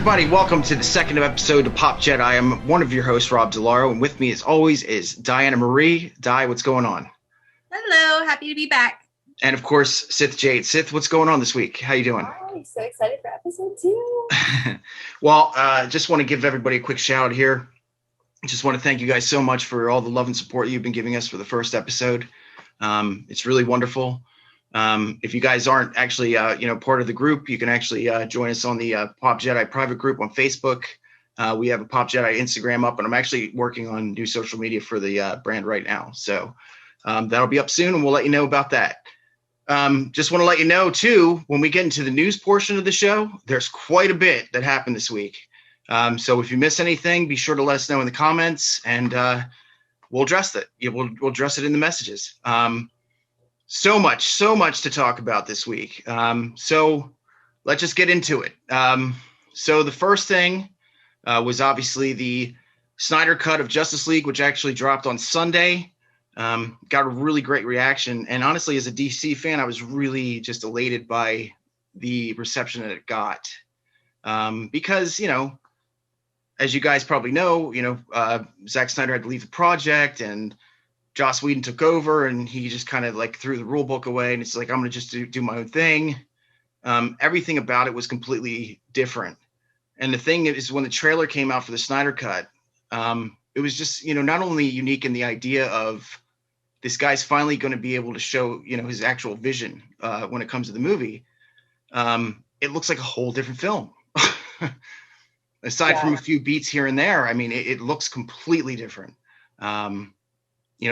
everybody, welcome to the second episode of Pop Jedi. I'm one of your hosts, Rob DiLauro, and with me as always is Diana Marie. Di, what's going on? Hello, happy to be back. And of course, Sith Jade. Sith, what's going on this week? How you doing? Hi, so excited for episode 2. Well, just want to give everybody a quick shout out here. Just want to thank you guys so much for all the love and support you've been giving us for the first episode. It's really wonderful. If you guys aren't actually, part of the group, you can actually join us on the Pop Jedi private group on Facebook. We have a Pop Jedi Instagram up, and I'm actually working on new social media for the brand right now. So that'll be up soon, and we'll let you know about that. Just want to let you know, too, when we get into the news portion of the show, there's quite a bit that happened this week. So if you miss anything, be sure to let us know in the comments, and we'll address it. We'll address it in the messages. So much to talk about this week. So let's just get into it. So the first thing was obviously the Snyder Cut of Justice League, which actually dropped on Sunday. Got a really great reaction. And honestly, as a DC fan, I was really just elated by the reception that it got. Because, as you guys probably know, Zack Snyder had to leave the project, and Joss Whedon took over, and he just kind of like threw the rule book away, and it's like, I'm going to just do my own thing. Everything about it was completely different. And the thing is, when the trailer came out for the Snyder Cut, it was just, not only unique in the idea of this guy's finally going to be able to show, his actual vision when it comes to the movie. It looks like a whole different film. Aside from a few beats here and there, I mean, it looks completely different.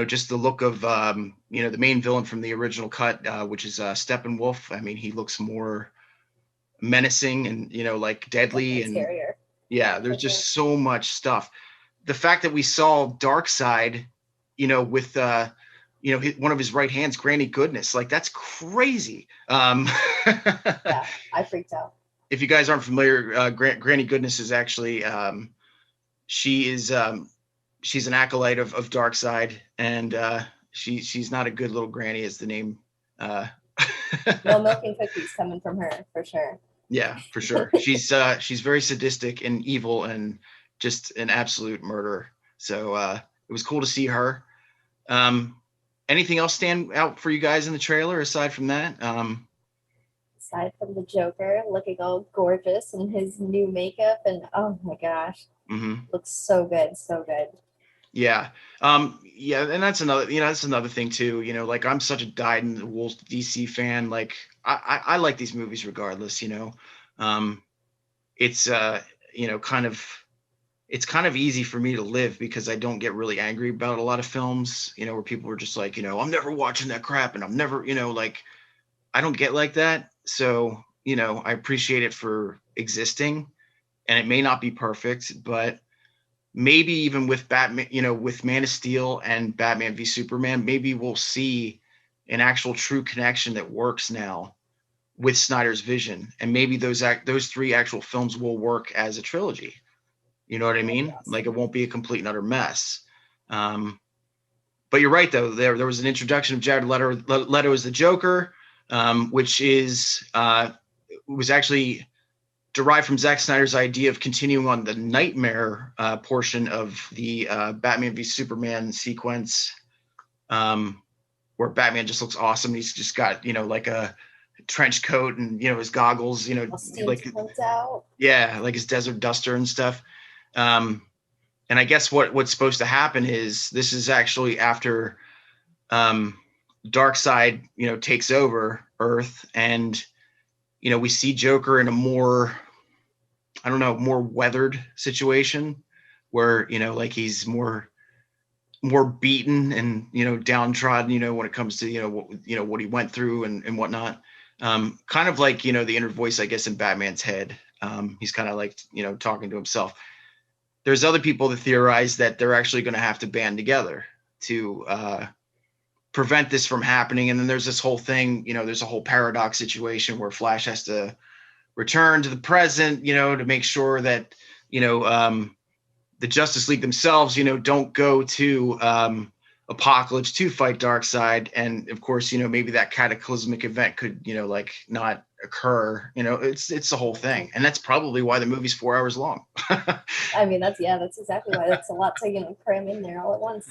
Just the look of, the main villain from the original cut, which is Steppenwolf. I mean, he looks more menacing and, like deadly. And scarier. Yeah, there's just so much stuff. The fact that we saw Darkseid, with, one of his right hands, Granny Goodness, like that's crazy. Yeah, I freaked out. If you guys aren't familiar, Granny Goodness is actually, she's an acolyte of Darkseid, and she's not a good little granny, as the name. No milk and cookies coming from her, for sure. Yeah, for sure. She's very sadistic and evil and just an absolute murderer. So it was cool to see her. Anything else stand out for you guys in the trailer aside from that? Aside from the Joker looking all gorgeous in his new makeup, and oh my gosh, looks so good, so good. Yeah. And that's another thing too, like I'm such a dyed-in-the-wool DC fan. Like I like these movies regardless, it's it's kind of easy for me to live because I don't get really angry about a lot of films, where people are just like, I'm never watching that crap, and I'm never, like, I don't get like that. So, I appreciate it for existing, and it may not be perfect, but maybe even with Batman, with Man of Steel and Batman v Superman, maybe we'll see an actual true connection that works now with Snyder's vision. And maybe those three actual films will work as a trilogy. You know what I mean? Like it won't be a complete and utter mess. But you're right, though. There was an introduction of Jared Leto as the Joker, which was actually derived from Zack Snyder's idea of continuing on the nightmare portion of the Batman v Superman sequence, where Batman just looks awesome. He's just got, like a trench coat and, his goggles, like out. Yeah, like his Desert Duster and stuff. And I guess what's supposed to happen is this is actually after Darkseid, takes over Earth, and we see Joker in a more weathered situation where, like he's more beaten and, downtrodden, when it comes to, what he went through and whatnot. Kind of like, the inner voice, I guess, in Batman's head. He's kind of like, talking to himself. There's other people that theorize that they're actually going to have to band together to prevent this from happening. And then there's this whole thing, there's a whole paradox situation where Flash has to return to the present, to make sure that, the Justice League themselves, don't go to Apocalypse to fight Darkseid, and of course, maybe that cataclysmic event could, like not occur. It's the whole thing, and that's probably why the movie's 4 hours long. I mean, that's exactly why. That's a lot to cram in there all at once.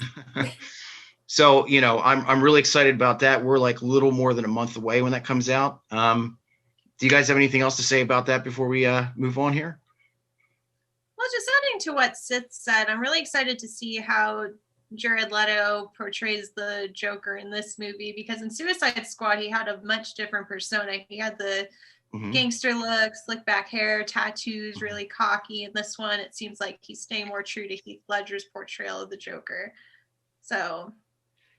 So, I'm really excited about that. We're like a little more than a month away when that comes out. Do you guys have anything else to say about that before we move on here? Well, just adding to what Sith said, I'm really excited to see how Jared Leto portrays the Joker in this movie, because in Suicide Squad, he had a much different persona. He had the gangster look, slick back hair, tattoos, really cocky. In this one, it seems like he's staying more true to Heath Ledger's portrayal of the Joker. So...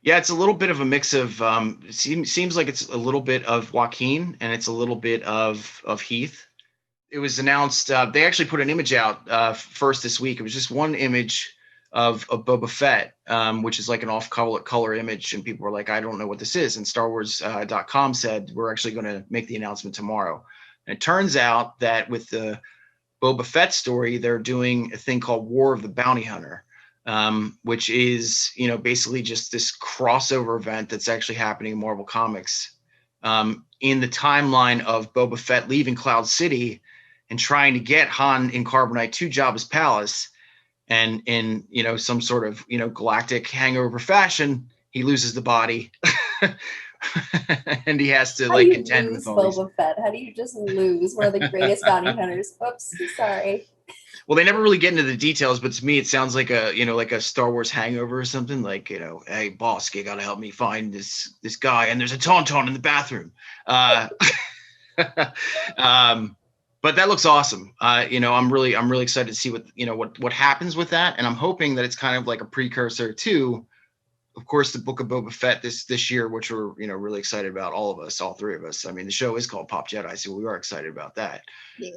yeah, it's a little bit of a mix of seems like it's a little bit of Joaquin and it's a little bit of Heath. It was announced, they actually put an image out first this week. It was just one image of Boba Fett, which is like an off-color image, and people were like, I don't know what this is. And StarWars.com said, we're actually going to make the announcement tomorrow. And it turns out that with the Boba Fett story, they're doing a thing called War of the Bounty Hunter. Which is, basically just this crossover event that's actually happening in Marvel Comics in the timeline of Boba Fett leaving Cloud City and trying to get Han in Carbonite to Jabba's palace. And in, some sort of, galactic hangover fashion, he loses the body and he has to contend with all Boba Fett? How do you just lose one of the greatest bounty hunters? Oops, sorry. Well, they never really get into the details, but to me, it sounds like a Star Wars hangover or something. Like, hey, boss, you got to help me find this guy, and there's a tauntaun in the bathroom. But that looks awesome. I'm really excited to see what happens with that, and I'm hoping that it's kind of like a precursor to, of course, the Book of Boba Fett this year, which we're really excited about, all of us, all three of us. I mean, the show is called Pop Jedi, so we are excited about that. Yes.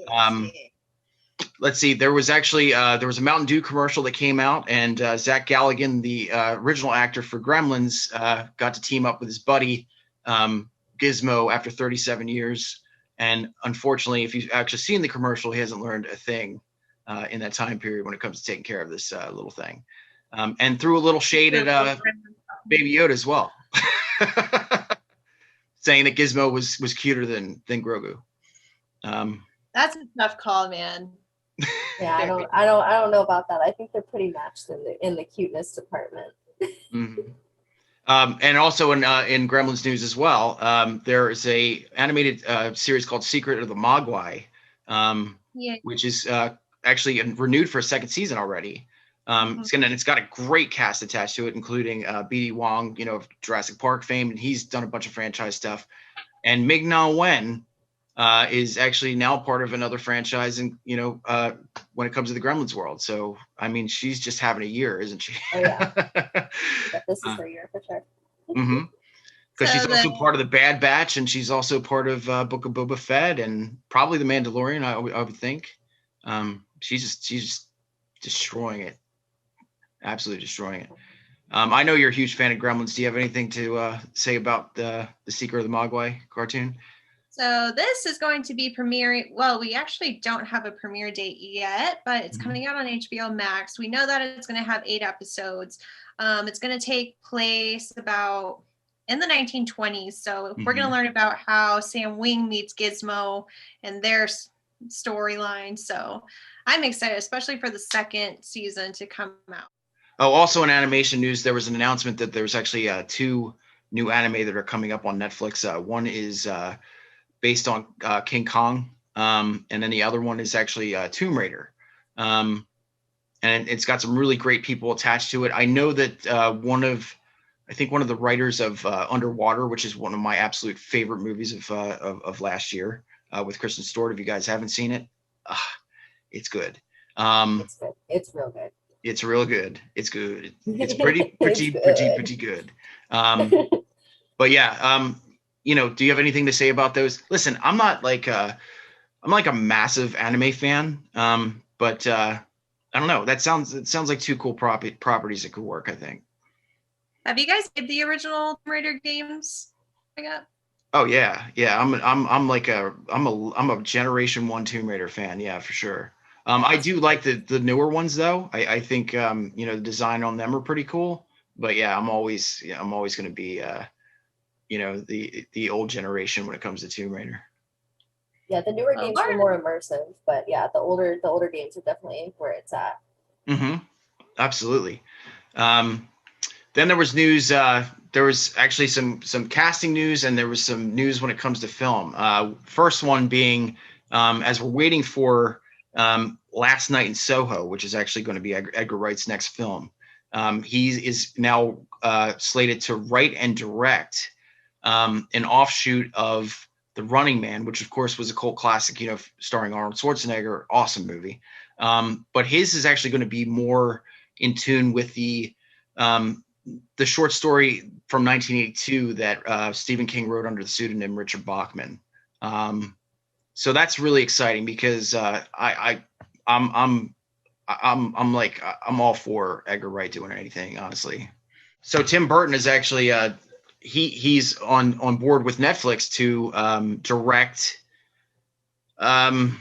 Let's see. There was actually a Mountain Dew commercial that came out, and Zach Galligan, the original actor for Gremlins, got to team up with his buddy Gizmo after 37 years. And unfortunately, if you've actually seen the commercial, he hasn't learned a thing in that time period when it comes to taking care of this little thing, and threw a little shade at Baby Yoda as well, saying that Gizmo was cuter than Grogu. That's a tough call, man. Yeah, I don't know about that. I think they're pretty matched in the cuteness department. Mm-hmm. And also in Gremlins news as well, there is a animated series called Secret of the Mogwai, which is actually renewed for a second season already. It's got a great cast attached to it, including B.D. Wong, of Jurassic Park fame, and he's done a bunch of franchise stuff. And Ming-Na Wen is actually now part of another franchise, and when it comes to the Gremlins world. So I mean, she's just having a year, isn't she? Oh yeah, this is her year for sure. Because she's also part of the Bad Batch, and she's also part of Book of Boba Fett, and probably the Mandalorian. I would think. She's just destroying it, absolutely destroying it. I know you're a huge fan of Gremlins. Do you have anything to say about the Secret of the Mogwai cartoon? So this is going to be premiering. Well, we actually don't have a premiere date yet, but it's coming out on HBO Max. We know that it's going to have 8 episodes. It's going to take place about in the 1920s. So we're going to learn about how Sam Wing meets Gizmo and their storyline. So I'm excited, especially for the second season to come out. Oh, also in animation news, there was an announcement that there's actually 2 new anime that are coming up on Netflix. One is based on King Kong, and then the other one is actually Tomb Raider, and it's got some really great people attached to it. I know that one of the writers of Underwater, which is one of my absolute favorite movies of last year, with Kristen Stewart. If you guys haven't seen it, it's good. It's good. It's real good. It's real good. It's good. It's pretty good. But yeah. Do you have anything to say about those? Listen, I'm not like a massive anime fan, but I don't know. It sounds like 2 cool properties that could work, I think. Have you guys played the original Tomb Raider games? Oh yeah. I'm a Generation 1 Tomb Raider fan. Yeah, for sure. I do like the newer ones though. I think the design on them are pretty cool. but yeah, I'm always going to be, the old generation when it comes to Tomb Raider. Yeah, the newer games are more immersive, but yeah, the older games are definitely where it's at. Mm-hmm. Absolutely. Then there was news. There was actually some casting news, and there was some news when it comes to film. First one being, as we're waiting for Last Night in Soho, which is actually going to be Edgar Wright's next film. He is now slated to write and direct an offshoot of The Running Man, which of course was a cult classic, starring Arnold Schwarzenegger. Awesome movie. But his is actually going to be more in tune with the short story from 1982 that Stephen King wrote under the pseudonym Richard Bachman. So that's really exciting because I'm all for Edgar Wright doing anything, honestly. So Tim Burton is actually he's on board with Netflix to direct. The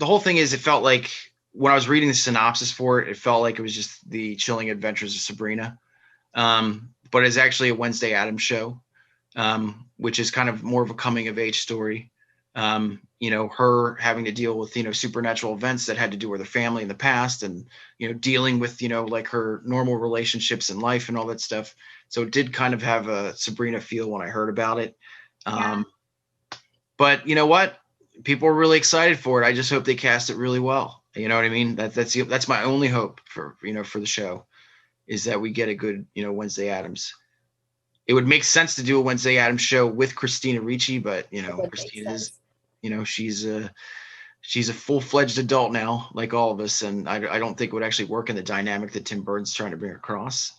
whole thing is, it felt like when I was reading the synopsis for it, it felt like it was just the chilling adventures of Sabrina. But it's actually a Wednesday Addams show, which is kind of more of a coming of age story. Her having to deal with, supernatural events that had to do with her family in the past, and, dealing with, like her normal relationships in life and all that stuff. So it did kind of have a Sabrina feel when I heard about it. But you know what? People are really excited for it. I just hope they cast it really well. You know what I mean? That's my only hope for the show, is that we get a good, Wednesday Addams. It would make sense to do a Wednesday Addams show with Christina Ricci, but Christina is, she's a full-fledged adult now, like all of us, and I don't think it would actually work in the dynamic that Tim Burton's trying to bring across.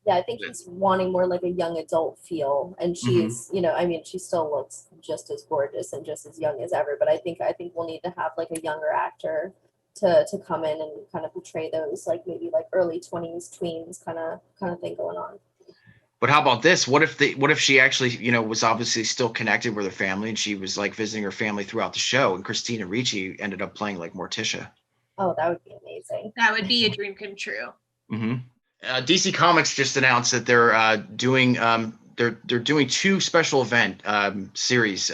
Yeah, I think he's wanting more like a young adult feel, and she's, she still looks just as gorgeous and just as young as ever. But I think we'll need to have like a younger actor to come in and kind of portray those, like maybe like early 20s tweens kind of thing going on. But how about this? What if she actually, was obviously still connected with her family, and she was like visiting her family throughout the show, and Christina Ricci ended up playing like Morticia? Oh, that would be amazing. That would be a dream come true. Mm-hmm. DC Comics just announced that they're doing two special event series.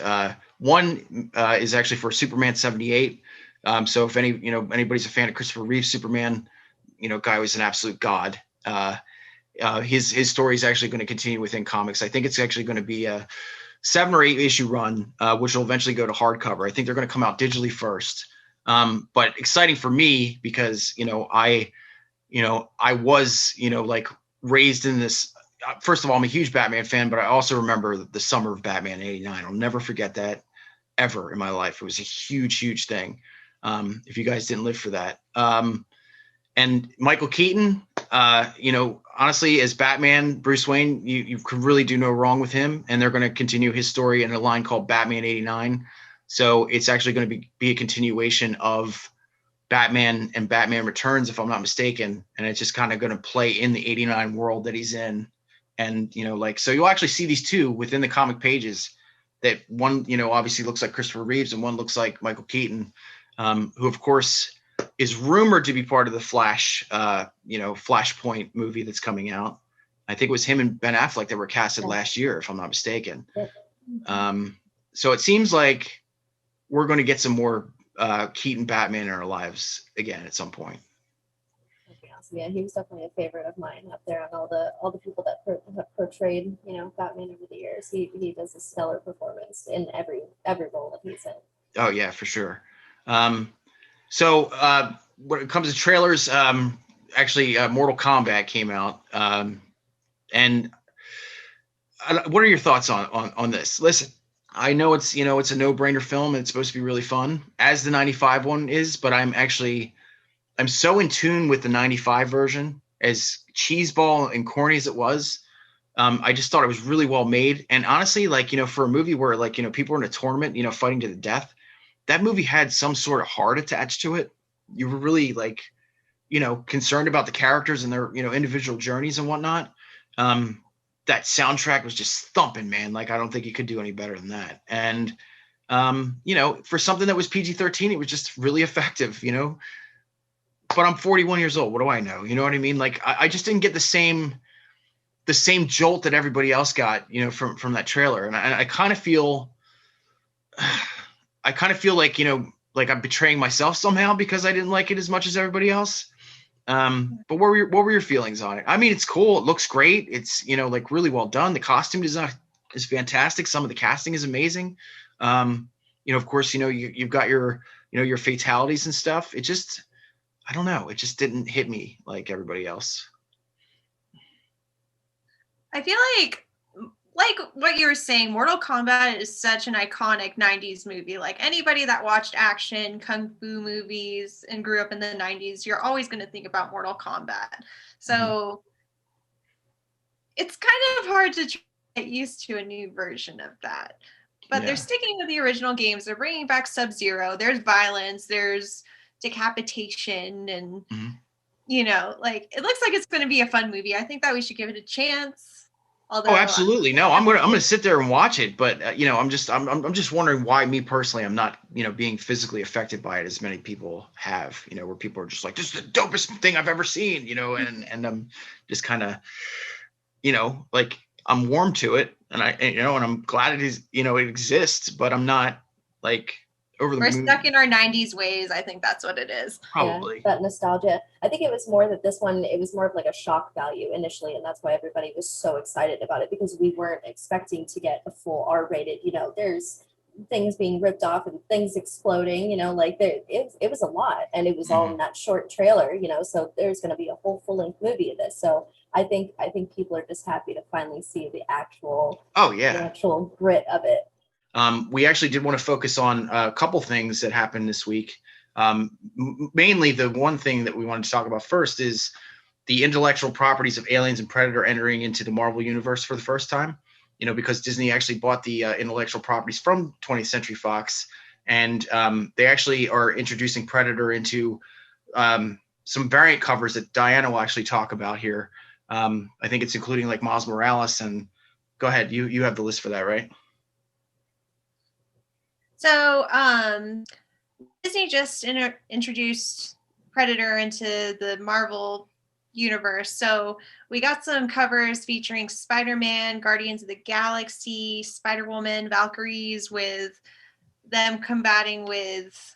One is actually for Superman 78. So if anybody's a fan of Christopher Reeve's Superman, guy was an absolute god. His story is actually going to continue within comics. I think it's actually going to be a 7 or 8 issue run, which will eventually go to hardcover. I think they're going to come out digitally first. But exciting for me because, I was, like raised in this. First of all, I'm a huge Batman fan, but I also remember the summer of Batman '89. I'll never forget that ever in my life. It was a huge, huge thing. If you guys didn't live for that. And Michael Keaton, honestly, as Batman, Bruce Wayne, you could really do no wrong with him. And they're going to continue his story in a line called Batman '89. So it's actually going to be a continuation of Batman and Batman Returns, if I'm not mistaken. And it's just kind of going to play in the '89 world that he's in. And, so you'll actually see these two within the comic pages, that one, obviously looks like Christopher Reeves and one looks like Michael Keaton, who, of course, is rumored to be part of the Flash, Flashpoint movie that's coming out. I think it was him and Ben Affleck that were casted last year, if I'm not mistaken. So it seems like we're going to get some more Keaton Batman in our lives again at some point. Yeah, he was definitely a favorite of mine up there on all the people that have portrayed, Batman over the years. He does a stellar performance in every role that he's in. Oh yeah, for sure. So when it comes to trailers, actually Mortal Kombat came out. And what are your thoughts on this? Listen, I know it's a no-brainer film and it's supposed to be really fun, as the 95 one is, but I'm so in tune with the 95 version, as cheeseball and corny as it was. I just thought it was really well made. And honestly, for a movie where people are in a tournament, fighting to the death, that movie had some sort of heart attached to it. You were really concerned about the characters and their, individual journeys and whatnot. That soundtrack was just thumping, man. I don't think you could do any better than that. And, for something that was PG-13, it was just really effective, but I'm 41 years old. What do I know? You know what I mean? Like I just didn't get the same jolt that everybody else got, you know, from that trailer. And I kind of feel like, you know, like I'm betraying myself somehow because I didn't like it as much as everybody else. But what were your feelings on it? I mean, it's cool. It looks great. It's, you know, like really well done. The costume design is fantastic. Some of the casting is amazing. You know, of course, you know, you've got your, you know, your fatalities and stuff. It just, I don't know. It just didn't hit me like everybody else. I feel like what you were saying, Mortal Kombat is such an iconic 90s movie. Like anybody that watched action, kung fu movies and grew up in the 90s, you're always going to think about Mortal Kombat. So it's kind of hard to get used to a new version of that. But they're sticking with the original games. They're bringing back Sub-Zero. There's violence. There's decapitation. And, you know, like, it looks like it's going to be a fun movie. I think that we should give it a chance. Although, absolutely. No, I'm gonna sit there and watch it. But, you know, I'm just wondering why me personally, I'm not, you know, being physically affected by it as many people have, you know, where people are just like, this is the dopest thing I've ever seen, you know, and I'm just kind of, you know, like, I'm warm to it, and I'm glad it is, you know, it exists, but I'm not like over the moon. We're stuck in our 90s ways. I think that's what it is. Probably. Yeah, that nostalgia. I think it was more that this one, it was more of like a shock value initially, and that's why everybody was so excited about it, because we weren't expecting to get a full R-rated, you know, there's things being ripped off and things exploding, you know, like it was a lot, and it was all in that short trailer, you know, so there's going to be a whole full-length movie of this. So I think people are just happy to finally see the actual the actual grit of it. We actually did want to focus on a couple things that happened this week. Mainly the one thing that we wanted to talk about first is the intellectual properties of Aliens and Predator entering into the Marvel universe for the first time, you know, because Disney actually bought the intellectual properties from 20th Century Fox, and they actually are introducing Predator into some variant covers that Diana will actually talk about here. I think it's including like Miles Morales, and go ahead. You have the list for that, right? So Disney just introduced Predator into the Marvel universe. So we got some covers featuring Spider-Man, Guardians of the Galaxy, Spider-Woman, Valkyries, with them combating with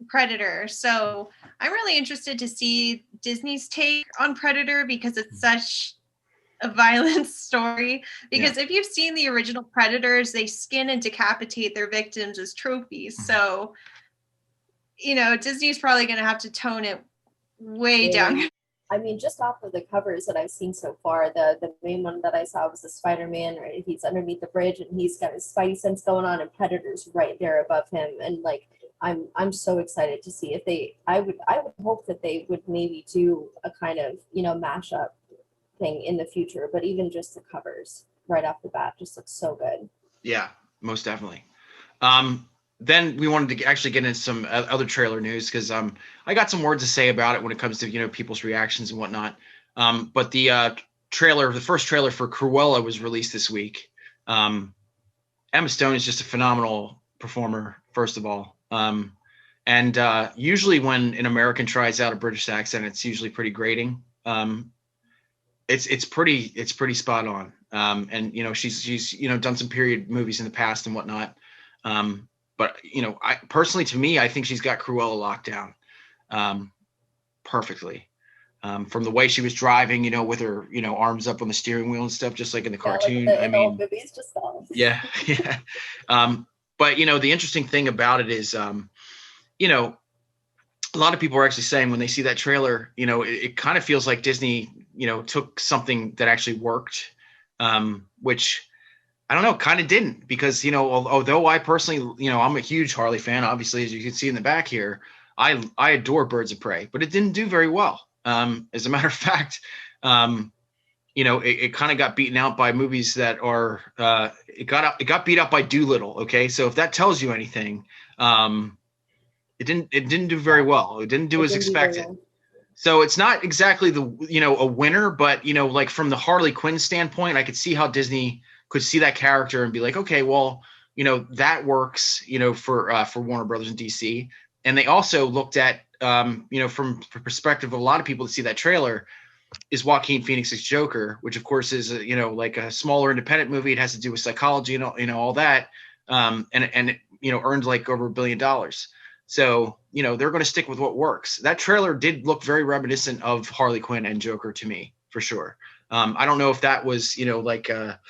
Predator. So I'm really interested to see Disney's take on Predator, because it's such a violent story. Because if you've seen the original Predators, they skin and decapitate their victims as trophies. So, you know, Disney's probably going to have to tone it way down. I mean, just off of the covers that I've seen so far, the main one that I saw was the Spider-Man, right? He's underneath the bridge and he's got his spidey sense going on, and Predator's right there above him. And like, I'm so excited to see if I would hope that they would maybe do a kind of, you know, mashup thing in the future, but even just the covers right off the bat just looks so good. Yeah, most definitely. Then we wanted to actually get into some other trailer news, because I got some words to say about it when it comes to, you know, people's reactions and whatnot. But the first trailer for Cruella was released this week. Emma Stone is just a phenomenal performer, first of all. And usually when an American tries out a British accent, it's usually pretty grating. It's pretty spot on. And, you know, she's, you know, done some period movies in the past and whatnot. But, you know, to me, I think she's got Cruella locked down perfectly. From the way she was driving, you know, with her, you know, arms up on the steering wheel and stuff, just like in the cartoon. Like movies, just yeah. But, you know, the interesting thing about it is, you know, a lot of people are actually saying when they see that trailer, you know, it kind of feels like Disney, you know, took something that actually worked, which I don't know, kind of didn't, because, you know, although I personally, you know, I'm a huge Harley fan, obviously, as you can see in the back here, I adore Birds of Prey, but it didn't do very well. As a matter of fact, you know, it kind of got beaten out by movies that are, it got beat up by Doolittle. Okay. So if that tells you anything, it didn't do very well. It didn't do as expected. So it's not exactly a winner, but, you know, like from the Harley Quinn standpoint, I could see how Disney could see that character and be like, okay, well, you know, that works, you know, for Warner Brothers and DC. And they also looked at from perspective of a lot of people to see that trailer, is Joaquin Phoenix's Joker, which of course is like a smaller independent movie. It has to do with psychology and all that, and it, earned like over $1 billion. So they're going to stick with what works. That trailer did look very reminiscent of Harley Quinn and Joker to me, for sure. I don't know if that was like a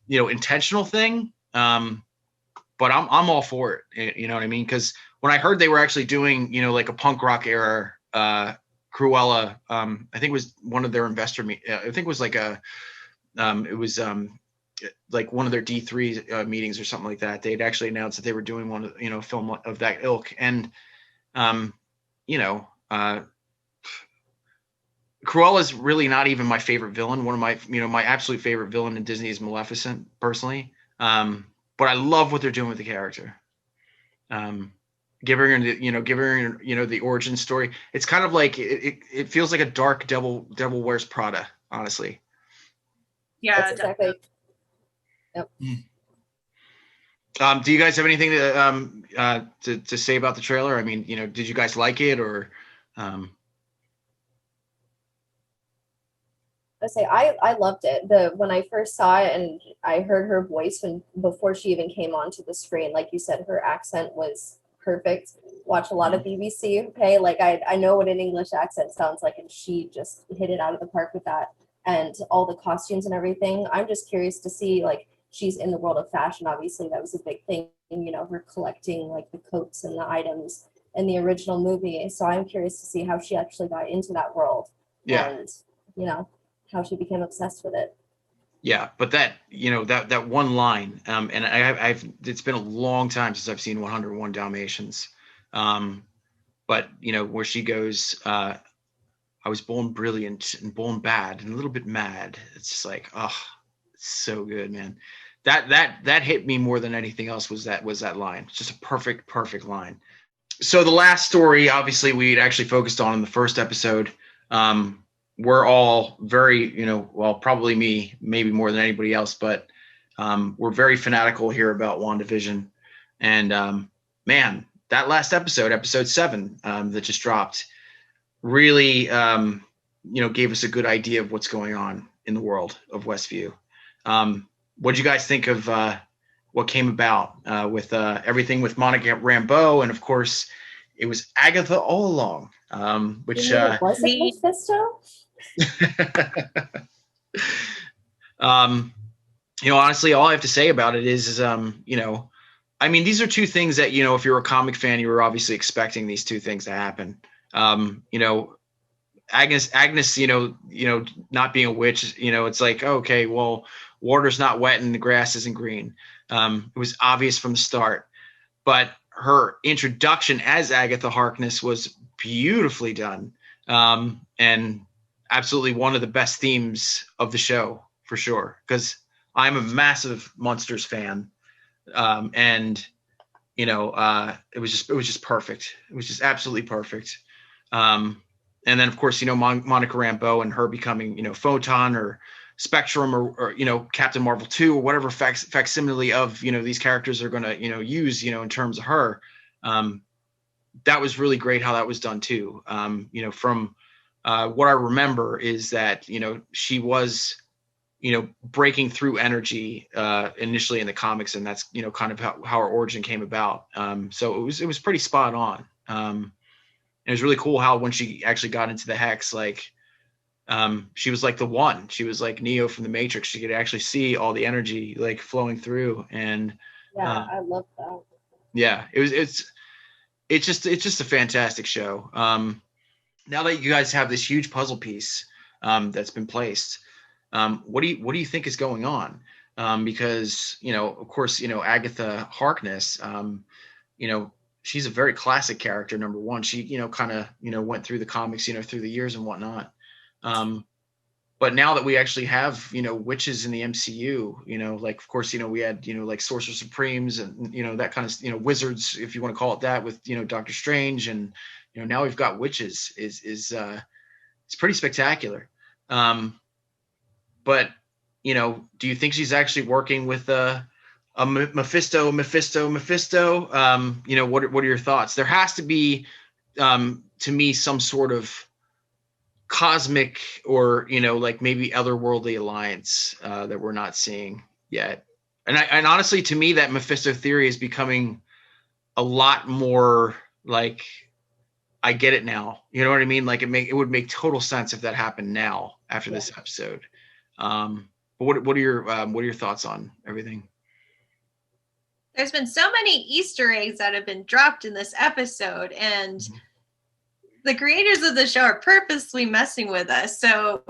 intentional thing, but I'm all for it. You know what I mean? Because when I heard they were actually doing like a punk rock era Cruella, I think it was one of their investor I think it was like like one of their D3 meetings or something like that. They had actually announced that they were doing one film of that ilk. And Cruella is really not even my favorite villain. One of my my absolute favorite villain in Disney is Maleficent, personally. But I love what they're doing with the character. Giving her the origin story. It's kind of like it feels like a dark Devil Wears Prada, honestly. Yeah, that's exactly. Yep. Do you guys have anything to say about the trailer? I mean, did you guys like it, or? I loved it. When I first saw it and I heard her voice before she even came onto the screen, like you said, her accent was perfect. Watch a lot of BBC. Okay, like I know what an English accent sounds like, and she just hit it out of the park with that. And all the costumes and everything. I'm just curious to see, like, she's in the world of fashion. Obviously, that was a big thing. Her collecting like the coats and the items in the original movie. So I'm curious to see how she actually got into that world. Yeah. And how she became obsessed with it. Yeah, but that that one line, and I've it's been a long time since I've seen 101 Dalmatians, but where she goes, I was born brilliant and born bad and a little bit mad. It's just like, oh, it's so good, man. That hit me more than anything else was that line. It's just a perfect line. So the last story, obviously, we'd actually focused on in the first episode. We're all very, well, probably me, maybe more than anybody else, but we're very fanatical here about WandaVision. And man, that last episode 7, that just dropped, really, gave us a good idea of what's going on in the world of Westview. What did you guys think of what came about with everything with Monica Rambeau? And of course, it was Agatha all along, which was it Mephisto? Honestly, all I have to say about it is I mean, these are two things that, if you're a comic fan, you were obviously expecting these two things to happen. Agnes, not being a witch, it's like, okay, well, water's not wet and the grass isn't green. It was obvious from the start, but her introduction as Agatha Harkness was beautifully done. And absolutely one of the best themes of the show, for sure, because I'm a massive Monsters fan. And it was just perfect. It was just absolutely perfect. And then of course, Monica Rambeau and her becoming, Photon or Spectrum or Captain Marvel 2 or whatever facsimile of, these characters are going to, use, in terms of her. That was really great how that was done too. From what I remember is that, she was, breaking through energy initially in the comics, and that's, kind of how her origin came about. So it was pretty spot on. It was really cool how when she actually got into the Hex, like, she was like the one. She was like Neo from the Matrix. She could actually see all the energy like flowing through, and yeah, I love that. Yeah, it's just a fantastic show. Now that you guys have this huge puzzle piece that's been placed, what do you think is going on? Because of course, Agatha Harkness, she's a very classic character. Number one, she kind of went through the comics through the years and whatnot. But now that we actually have witches in the MCU, like of course we had like Sorcerer Supremes and that kind of wizards, if you want to call it that, with Doctor Strange, and now we've got witches. It's pretty spectacular. But do you think she's actually working with a Mephisto? What are your thoughts? There has to be to me, some sort of cosmic or, like maybe otherworldly alliance that we're not seeing yet. And honestly, to me, that Mephisto theory is becoming a lot more like, I get it now. You know what I mean? Like it would make total sense if that happened now after this episode. But what are your thoughts on everything? There's been so many Easter eggs that have been dropped in this episode, and the creators of the show are purposely messing with us. So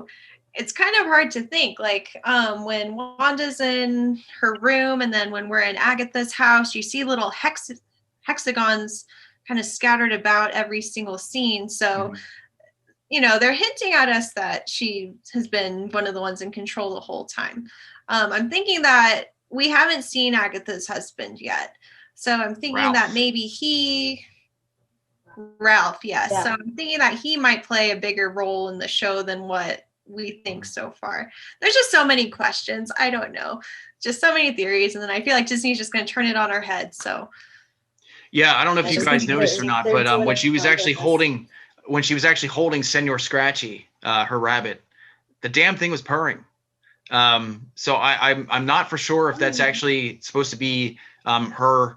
it's kind of hard to think, like when Wanda's in her room and then when we're in Agatha's house, you see little hexagons kind of scattered about every single scene. So, they're hinting at us that she has been one of the ones in control the whole time. I'm thinking that we haven't seen Agatha's husband yet. So I'm thinking that maybe Ralph, yes. Yeah. So I'm thinking that he might play a bigger role in the show than what we think so far. There's just so many questions. I don't know. Just so many theories. And then I feel like Disney's just going to turn it on our head. So. Yeah, I don't know if you guys noticed or not, but when she was actually holding Senor Scratchy, her rabbit, the damn thing was purring. So I'm not for sure if that's actually supposed to be her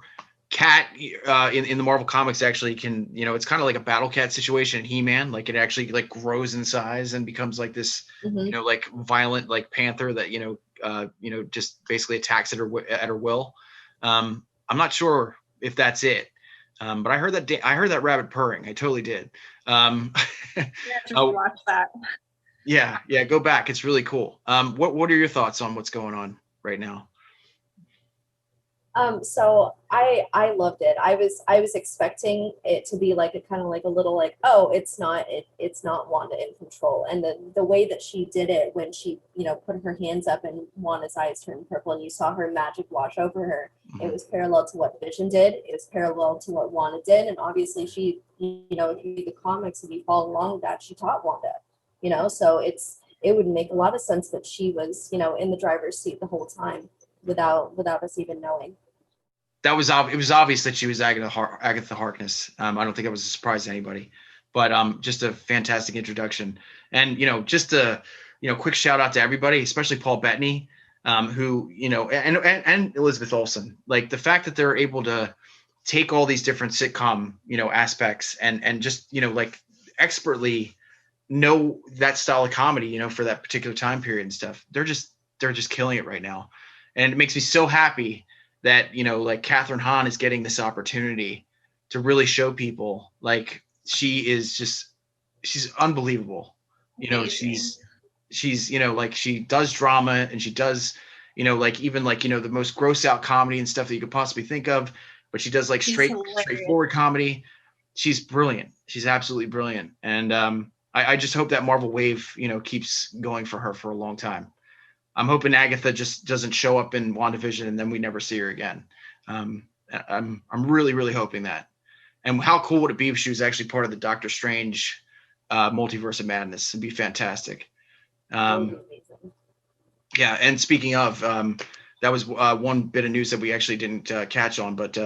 cat in the Marvel comics. Actually can, it's kind of like a battle cat situation in He-Man. Like it actually like grows in size and becomes like this, like violent like panther that just basically attacks at her will. I'm not sure if that's it. But I heard that rabbit purring. I totally did. Watch that. Yeah, go back. It's really cool. What are your thoughts on what's going on right now? So I loved it. I was expecting it to be like a kind of like a little like, oh, it's not Wanda in control. And the way that she did it when she, put her hands up and Wanda's eyes turned purple and you saw her magic wash over her, it was parallel to what Vision did. It was parallel to what Wanda did. And obviously she, if you read the comics and you follow along with that, she taught Wanda, so it would make a lot of sense that she was, in the driver's seat the whole time without us even knowing. It was obvious that she was Agatha Harkness. I don't think that was a surprise to anybody, but just a fantastic introduction. And, just a, quick shout out to everybody, especially Paul Bettany, who, and Elizabeth Olsen. Like the fact that they're able to take all these different sitcom, aspects and just, like expertly know that style of comedy, for that particular time period and stuff. They're just killing it right now. And it makes me so happy that, like Catherine Hahn is getting this opportunity to really show people like she's unbelievable. She's, like she does drama and she does, like even like, the most gross out comedy and stuff that you could possibly think of, but she does like straightforward comedy. She's brilliant. She's absolutely brilliant. And I just hope that Marvel wave, keeps going for her for a long time. I'm hoping Agatha just doesn't show up in WandaVision and then we never see her again. I'm really, really hoping that. And how cool would it be if she was actually part of the Doctor Strange multiverse of madness? It'd be fantastic. Yeah. And speaking of, that was one bit of news that we actually didn't catch on, but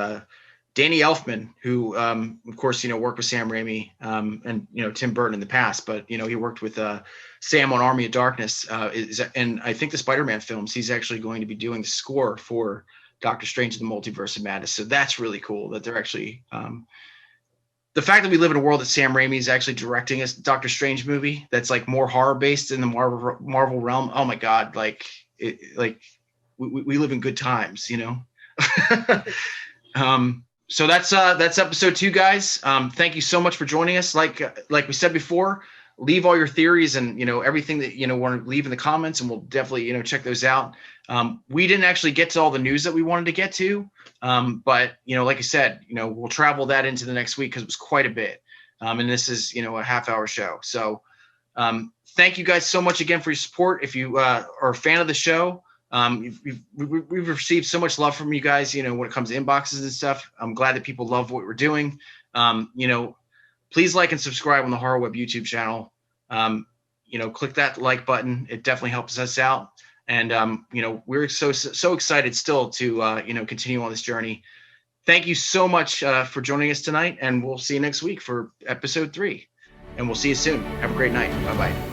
Danny Elfman, who, of course, worked with Sam Raimi and, Tim Burton in the past, but, he worked with Sam on Army of Darkness. And I think the Spider-Man films, he's actually going to be doing the score for Doctor Strange in the Multiverse of Madness. So that's really cool that they're actually the fact that we live in a world that Sam Raimi is actually directing a Doctor Strange movie that's like more horror based in the Marvel realm. Oh my God. We live in good times, So that's episode 2, guys. Thank you so much for joining us. Like we said before, leave all your theories and, everything that, want to leave in the comments, and we'll definitely, check those out. We didn't actually get to all the news that we wanted to get to. But, like I said, we'll travel that into the next week because it was quite a bit. And this is, a half-hour show. So thank you guys so much again for your support. If you are a fan of the show, we've received so much love from you guys, when it comes to inboxes and stuff. I'm glad that people love what we're doing. Please like and subscribe on the Horror Web YouTube channel. Click that like button. It definitely helps us out. And, we're so excited still to, continue on this journey. thank you so much for joining us tonight, and we'll see you next week for episode 3. And we'll see you soon. Have a great night. Bye-bye.